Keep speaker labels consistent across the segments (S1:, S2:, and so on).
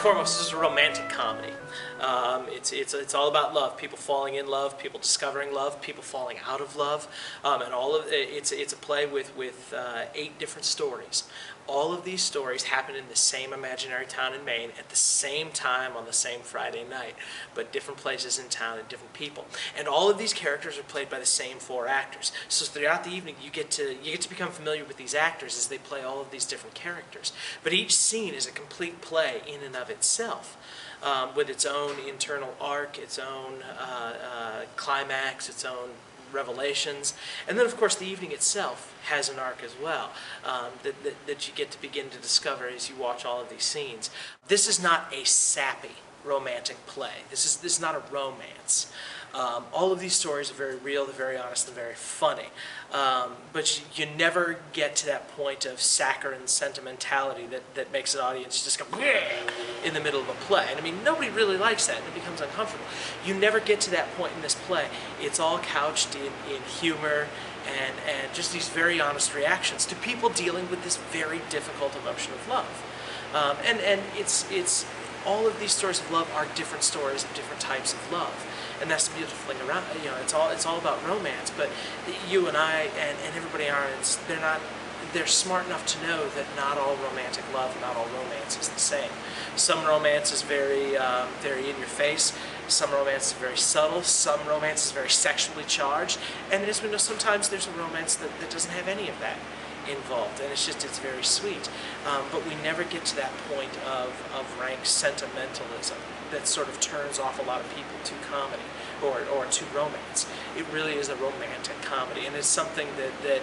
S1: foremost, this is a romantic comedy. It's all about love, people falling in love, people discovering love, people falling out of love, and all of it's a play with 8 different stories. All of these stories happen in the same imaginary town in Maine at the same time on the same Friday night, but different places in town and different people. And all of these characters are played by the same 4 actors. So throughout the evening, you get to become familiar with these actors as they play all of these different characters. But each scene is a complete play in and of itself, with its own internal arc, its own climax, its own revelations, and then of course the evening itself has an arc as well, that you get to begin to discover as you watch all of these scenes. This is not a sappy romantic play. This is not a romance. All of these stories are very real, they're very honest, and very funny. But you never get to that point of saccharine sentimentality that makes an audience just go in the middle of a play. And I mean, nobody really likes that, and it becomes uncomfortable. You never get to that point in this play. It's all couched in humor and just these very honest reactions to people dealing with this very difficult emotion of love. And it's all of these stories of love are different stories of different types of love. And that's the beautiful thing around, it's all about romance, but you and I and everybody aren't, they're smart enough to know that not all romantic love, not all romance is the same. Some romance is very in your face, some romance is very subtle, some romance is very sexually charged, and as we know, sometimes there's a romance that doesn't have any of that involved, and it's very sweet. But we never get to that point of rank sentimentalism that sort of turns off a lot of people to comedy or to romance. It really is a romantic comedy, and it's something that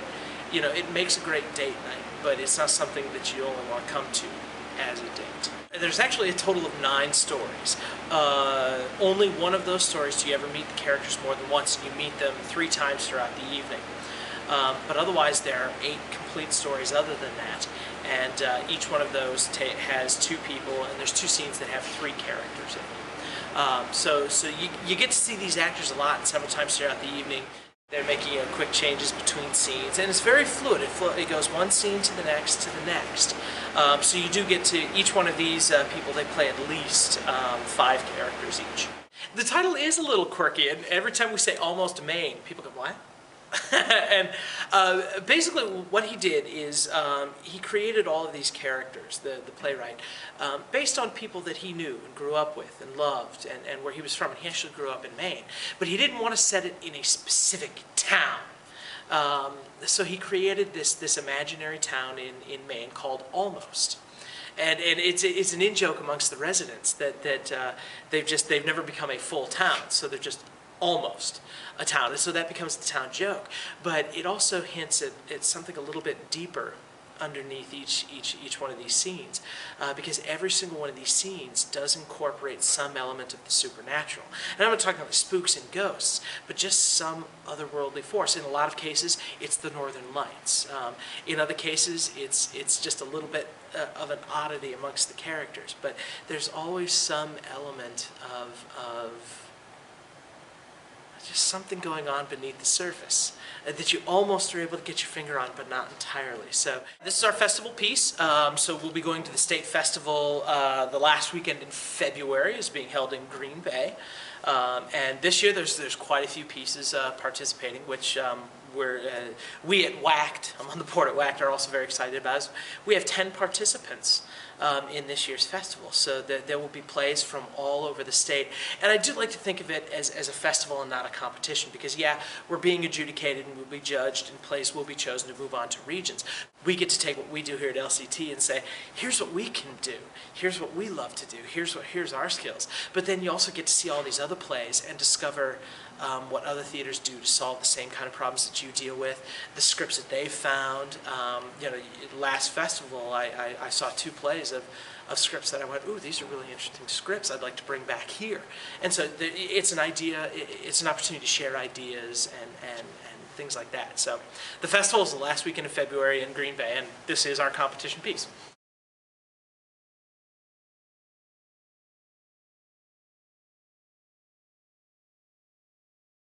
S1: it makes a great date night, but it's not something that you only want to come to as a date. There's actually a total of 9 stories. Only one of those stories do you ever meet the characters more than once, and you meet them 3 times throughout the evening. But otherwise, there are 8 complete stories other than that, and each one of those has 2 people, and there's 2 scenes that have 3 characters in them. So you get to see these actors a lot several times throughout the evening. They're making quick changes between scenes, and it's very fluid. It goes one scene to the next to the next. So you do get to, each one of these people, they play at least 5 characters each. The title is a little quirky, and every time we say almost Maine, people go, what? And basically what he did is he created all of these characters, the playwright, based on people that he knew and grew up with and loved and where he was from. And he actually grew up in Maine. But he didn't want to set it in a specific town. So he created this imaginary town in Maine called Almost. And it's an in-joke amongst the residents that they've never become a full town, so they're just almost a town, and so that becomes the town joke. But it also hints at something a little bit deeper underneath each one of these scenes, because every single one of these scenes does incorporate some element of the supernatural. And I'm not talking about spooks and ghosts, but just some otherworldly force. In a lot of cases, it's the Northern Lights. In other cases, it's just a little bit of an oddity amongst the characters. But there's always some element of just something going on beneath the surface that you almost are able to get your finger on, but not entirely. So this is our festival piece. So we'll be going to the state festival the last weekend in February. It's being held in Green Bay. And this year there's quite a few pieces participating, which we at WACT, I'm on the board at WACT, are also very excited about. We have 10 participants in this year's festival, so there will be plays from all over the state. And I do like to think of it as a festival and not a competition, because yeah, we're being adjudicated and we'll be judged and plays will be chosen to move on to regions. We get to take what we do here at LCT and say, here's what we can do, here's what we love to do, here's our skills. But then you also get to see all these other plays and discover what other theaters do to solve the same kind of problems that you deal with, the scripts that they've found. Last festival I saw 2 plays of scripts that I went, ooh, these are really interesting scripts I'd like to bring back here. And so it's an opportunity to share ideas and things like that. So the festival is the last weekend of February in Green Bay, and this is our competition piece.